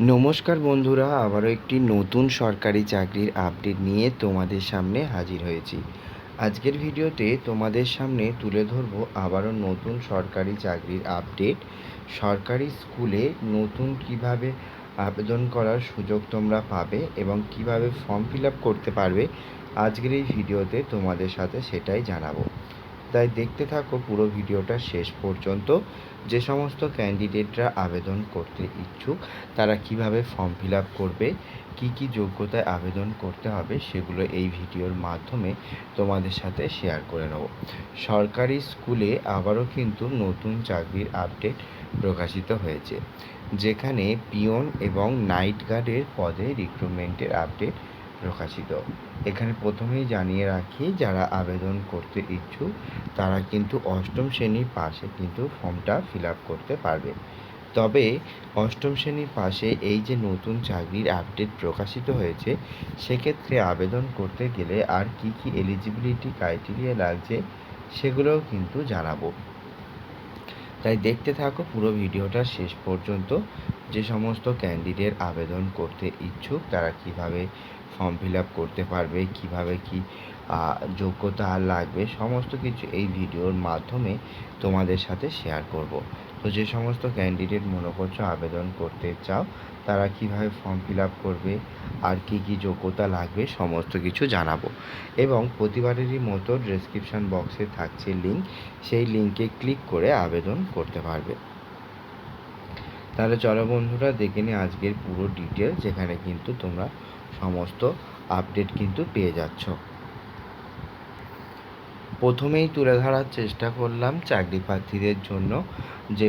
নমস্কার বন্ধুরা, আবারও একটি নতুন সরকারি চাকরির আপডেট নিয়ে তোমাদের সামনে হাজির হয়েছি। আজকের ভিডিওতে তোমাদের সামনে তুলে ধরব আবারও নতুন সরকারি চাকরির আপডেট। সরকারি স্কুলে নতুন কিভাবে আবেদন করার সুযোগ তোমরা পাবে এবং কিভাবে ফর্ম ফিল আপ করতে পারবে, আজকের এই ভিডিওতে তোমাদের সাথে সেটাই জানাবো। তাই দেখতে থাকো পুরো ভিডিওটা শেষ পর্যন্ত। যে সমস্ত ক্যান্ডিডেটরা আবেদন করতে ইচ্ছুক তারা কিভাবে ফর্ম ফিল আপ করবে, কী কী যোগ্যতায় আবেদন করতে হবে, সেগুলো এই ভিডিওর মাধ্যমে তোমাদের সাথে শেয়ার করে নেব। সরকারি স্কুলে আবারও কিন্তু নতুন চাকরির আপডেট প্রকাশিত হয়েছে, যেখানে পিয়ন এবং নাইট গার্ডের পদে রিক্রুটমেন্টের আপডেট প্রকাশিত। এখানে প্রথমেই জানিয়ে রাখি, যারা আবেদন করতে ইচ্ছুক তারা কিন্তু অষ্টম শ্রেণীর পাশে কিন্তু ফর্মটা ফিল আপ করতে পারবে। তবে অষ্টম শ্রেণীর পাশে এই যে নতুন চাকরির আপডেট প্রকাশিত হয়েছে, সেক্ষেত্রে আবেদন করতে গেলে আর কি কি এলিজিবিলিটি ক্রাইটেরিয়া লাগছে সেগুলোও কিন্তু জানাবো। তাই দেখতে থাকো পুরো ভিডিওটা শেষ পর্যন্ত। যে সমস্ত ক্যান্ডিডেট আবেদন করতে ইচ্ছুক তারা কিভাবে ফর্ম ফিল আপ করতে পারবে, কিভাবে কি যোগ্যতা লাগবে, সমস্ত কিছু এই ভিডিওর মাধ্যমে তোমাদের সাথে শেয়ার করব। তো যে সমস্ত ক্যান্ডিডেট মনে করছো আবেদন করতে চাও তারা কিভাবে ফর্ম ফিল আপ করবে আর কি কি যোগ্যতা লাগবে সমস্ত কিছু জানাবো। এবং প্রতিবারেরই মতো ডেসক্রিপশান বক্সে থাকছে লিঙ্ক, সেই লিঙ্কে ক্লিক করে আবেদন করতে পারবে। তাহলে চলো বন্ধুরা দেখে নিই আজকের পুরো ডিটেল, যেখানে কিন্তু তোমরা সমস্ত আপডেট কিন্তু পেয়ে যাচ্ছ। প্রথমেই তুলে ধরার চেষ্টা করলাম চাকরি প্রার্থীদের জন্য যে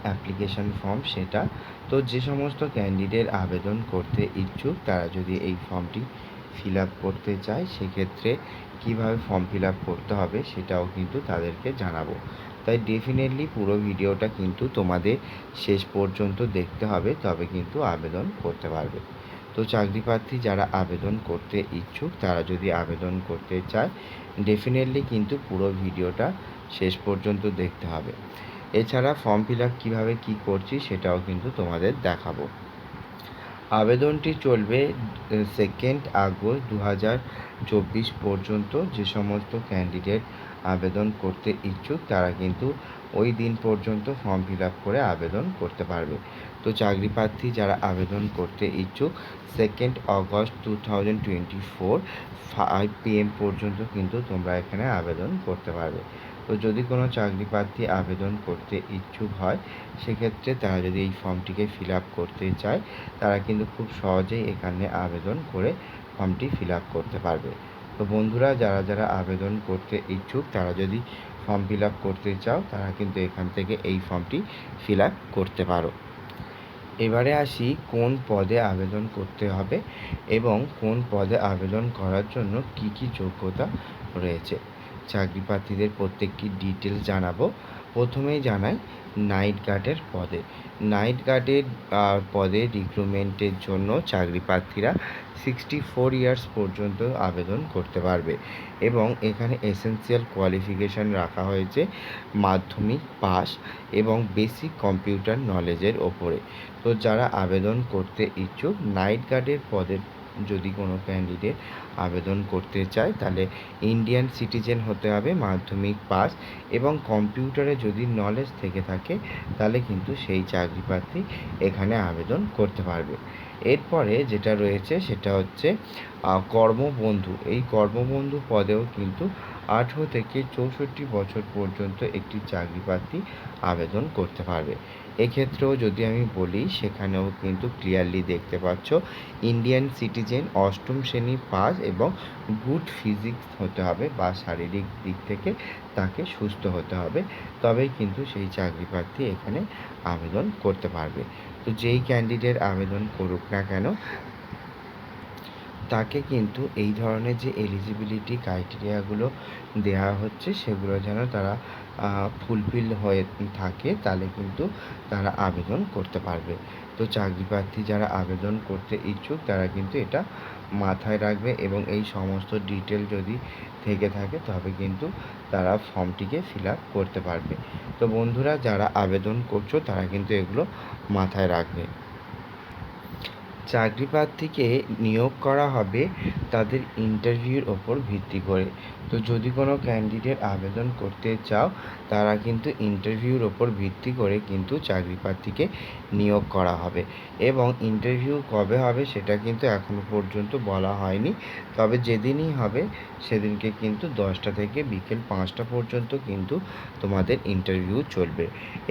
অ্যাপ্লিকেশন ফর্ম সেটা। তো যে সমস্ত ক্যান্ডিডেট আবেদন করতে ইচ্ছুক তারা যদি এই ফর্মটি ফিল আপ করতে চায়, সেক্ষেত্রে কীভাবে ফর্ম ফিল আপ করতে হবে সেটাও কিন্তু তাদেরকে জানাবো। তাই ডেফিনেটলি পুরো ভিডিওটা কিন্তু তোমাদের শেষ পর্যন্ত দেখতে হবে, তবে কিন্তু আবেদন করতে পারবে। তো চাকরি প্রার্থী যারা আবেদন করতে ইচ্ছুক তারা যদি আবেদন করতে চায় ডেফিনেটলি কিন্তু পুরো ভিডিওটা শেষ পর্যন্ত দেখতে হবে। এছাড়া ফর্ম ফিল আপ কীভাবে কী করছি সেটাও কিন্তু তোমাদের দেখাবো। আবেদনটি চলবে 2 আগস্ট 2024 পর্যন্ত। যে সমস্ত ক্যান্ডিডেট আবেদন করতে ইচ্ছুক তারা কিন্তু ওই দিন পর্যন্ত ফর্ম ফিল আপ করে আবেদন করতে পারবে। তো চাকরি প্রার্থী যারা আবেদন করতে ইচ্ছুক 2 আগস্ট 2024 5 PM পর্যন্ত কিন্তু তোমরা এখানে আবেদন করতে পারবে। তো যদি কোনো চাকরি প্রার্থী আবেদন করতে ইচ্ছুক হয়, সেক্ষেত্রে তারা যদি এই ফর্মটিকে ফিল আপ করতে চায় তারা কিন্তু খুব সহজেই এখানে আবেদন করে ফর্মটি ফিল আপ করতে পারবে। তো বন্ধুরা যারা যারা আবেদন করতে ইচ্ছুক তারা যদি ফর্ম ফিল আপ করতে চাও তারা কিন্তু এখান থেকে এই ফর্মটি ফিল আপ করতে পারো। এবারে আসি কোন পদে আবেদন করতে হবে এবং কোন পদে আবেদন করার জন্য কি কি যোগ্যতা রয়েছে। চাকরি প্রার্থীদের প্রত্যেকটি ডিটেলস জানাবো। প্রথমেই জানাই নাইট গার্ডের পদে। নাইট গার্ডের পদে রিক্রুটমেন্টের জন্য চাকরি প্রার্থীরা 64 ইয়ার্স পর্যন্ত আবেদন করতে পারবে এবং এখানে এসেনশিয়াল কোয়ালিফিকেশান রাখা হয়েছে মাধ্যমিক পাস এবং বেসিক কম্পিউটার নলেজের ওপরে। তো যারা আবেদন করতে ইচ্ছুক নাইট গার্ডের পদের যদি কোনো ক্যান্ডিডেট আবেদন করতে চায় তাহলে ইন্ডিয়ান সিটিজেন হতে হবে, মাধ্যমিক পাস এবং কম্পিউটারে যদি নলেজ থেকে থাকে তাহলে কিন্তু সেই চাকরি প্রার্থী এখানে আবেদন করতে পারবে। এরপরে যেটা রয়েছে সেটা হচ্ছে কর্মবন্ধু। এই কর্মবন্ধু পদেও কিন্তু 18 থেকে 64 বছর পর্যন্ত একটি চাকরি প্রার্থী আবেদন করতে পারবে। এক্ষেত্রেও যদি আমি বলি সেখানেও কিন্তু ক্লিয়ারলি দেখতে পাচ্ছ ইন্ডিয়ান সিটিজেন, অষ্টম শ্রেণী পাস এবং গুড ফিজিক্স হতে হবে বা শারীরিক দিক থেকে তাকে সুস্থ হতে হবে, তবেই কিন্তু সেই চাকরি প্রার্থী এখানে আবেদন করতে পারবে। তো যেই ক্যান্ডিডেট আবেদন করুক না কেন তাকে কিন্তু এই ধরনের যে এলিজিবিলিটি ক্রাইটেরিয়াগুলো দেওয়া হচ্ছে সেগুলো যেন তারা ফুলফিল হয়ে থাকে, তাহলে কিন্তু তারা আবেদন করতে পারবে। তো চাকরি প্রার্থী যারা আবেদন করতে ইচ্ছুক তারা কিন্তু এটা মাথায় রাখবে এবং এই সমস্ত ডিটেল যদি থেকে থাকে তবে কিন্তু তারা ফর্মটিকে ফিল আপ করতে পারবে। তো বন্ধুরা যারা আবেদন করছো তারা কিন্তু এগুলো মাথায় রাখবে। চাকরি প্রার্থীকে নিয়োগ করা হবে তাদের ইন্টারভিউর ওপর ভিত্তি করে। তো যদি কোনো ক্যান্ডিডেট আবেদন করতে চাও, তারা কিন্তু ইন্টারভিউর ওপর ভিত্তি করে কিন্তু চাকরি প্রার্থীকে নিয়োগ করা হবে। এবং ইন্টারভিউ কবে হবে সেটা কিন্তু এখনও পর্যন্ত বলা হয়নি। তবে যেদিনই হবে সেদিনকে কিন্তু 10টা থেকে বিকেল 5টা পর্যন্ত কিন্তু তোমাদের ইন্টারভিউ চলবে।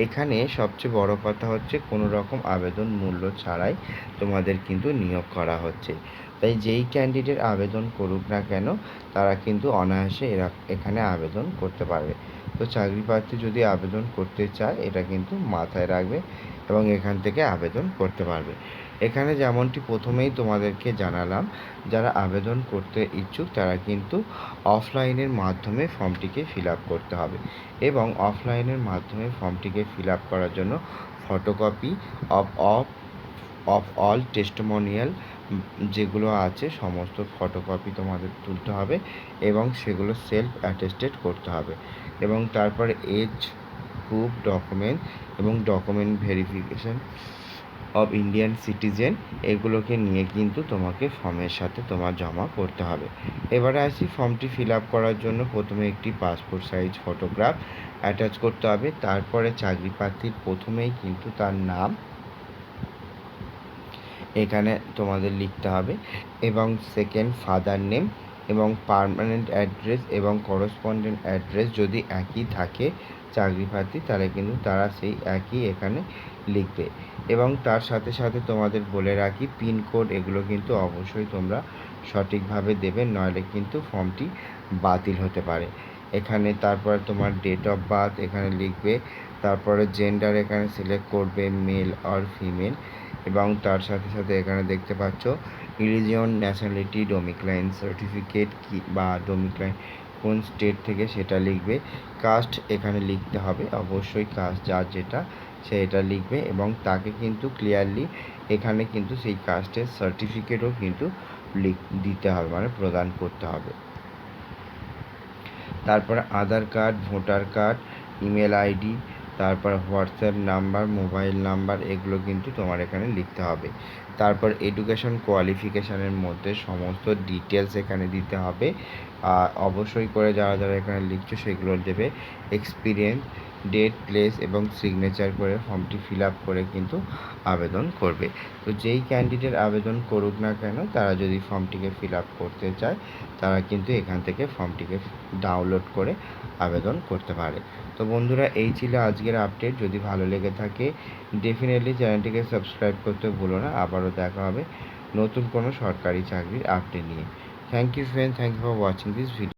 এখানে সবচেয়ে বড় কথা হচ্ছে কোনো রকম আবেদন মূল্য ছাড়াই তোমাদের কিন্তু নিয়োগ করা হচ্ছে। তাই যেই ক্যান্ডিডেট আবেদন করুক না কেন, তারা কিন্তু অনায়াসে এখানে আবেদন করতে পারবে। তো চাকরি প্রার্থী যদি আবেদন করতে চায়, এটা কিন্তু মাথায় রাখবে এবং এখান থেকে আবেদন করতে পারবে। এখানে যেমনটি প্রথমেই তোমাদেরকে জানালাম, যারা আবেদন করতে ইচ্ছুক তারা কিন্তু অফলাইনের মাধ্যমে ফর্মটিকে ফিল আপ করতে হবে এবং অফলাইনের মাধ্যমে ফর্মটিকে ফিল আপ করার জন্য photocopy of of of all testimonial যেগুলো আছে সমস্ত ফটোকপি তোমাদের তুলতে হবে এবং সেগুলো সেলফ অ্যাটেস্টেড করতে হবে এবং তারপরে এজ প্রুফ ডকুমেন্ট এবং document verification of Indian citizen, এগুলোকে নিয়ে কিন্তু তোমাকে ফর্মের সাথে তোমার জমা করতে হবে। এবারে আসি ফর্মটি ফিল আপ করার জন্য প্রথমে একটি পাসপোর্ট সাইজ ফটোগ্রাফ অ্যাটাচ করতে হবে। তারপরে চাকরি প্রার্থীর প্রথমেই কিন্তু তার নাম এখানে তোমাদের লিখতে হবে এবং সেকেন্ড ফাদার নেম এবং পার্মানেন্ট অ্যাড্রেস এবং করসপন্ডেন্ট অ্যাড্রেস যদি একই থাকে চাকরি প্রার্থী, তাহলে কিন্তু তারা সেই একই এখানে লিখবে এবং তার সাথে সাথে তোমাদের বলে রাখি পিনকোড এগুলো কিন্তু অবশ্যই তোমরা সঠিকভাবে দেবে, নইলে কিন্তু ফর্মটি বাতিল হতে পারে। এখানে তারপরে তোমার ডেট অফ বার্থ এখানে লিখবে, তারপরে জেন্ডার এখানে সিলেক্ট করবে মেল অর ফিমেল এবং তার সাথে সাথে এখানে দেখতে পাচ্ছ রিলিজিয়ন, ন্যাশনালিটি, ডোমিক্লাইন সার্টিফিকেট কি বা ডোমিক্লাইন কোন স্টেট থেকে সেটা লিখবে। কাস্ট এখানে লিখতে হবে, অবশ্যই কাস্ট যার যেটা সেটা লিখবে এবং তাকে কিন্তু ক্লিয়ারলি এখানে কিন্তু সেই কাস্টের সার্টিফিকেটও কিন্তু দিতে হবে, মানে প্রদান করতে হবে। তারপরে Aadhaar card, voter card, email ID, তারপর হোয়াটসঅ্যাপ নাম্বার, মোবাইল নাম্বার এগুলো কিন্তু তোমার এখানে লিখতে হবে। তারপর এডুকেশন কোয়ালিফিকেশানের মধ্যে সমস্ত ডিটেলস এখানে দিতে হবে। অবশ্যই করে যারা যারা এখানে লিখছো সেগুলো দেবে। এক্সপিরিয়েন্স, ডেট, প্লেস এবং সিগনেচার করে ফর্মটি ফিল আপ করে কিন্তু আবেদন করবে। তো যেই ক্যান্ডিডেট আবেদন করুক না কেন, তারা যদি ফর্মটিকে ফিল আপ করতে চায় তারা কিন্তু এখান থেকে ফর্মটিকে ডাউনলোড করে আবেদন করতে পারে। তো বন্ধুরা, এই ছিল আজকের আপডেট। যদি ভালো লেগে থাকে ডেফিনেটলি চ্যানেলটিকে সাবস্ক্রাইব করতে ভুলো না। আবারও দেখা হবে নতুন কোনো সরকারি চাকরির আপডেট নিয়ে। Thank you friend, thank you for watching this video.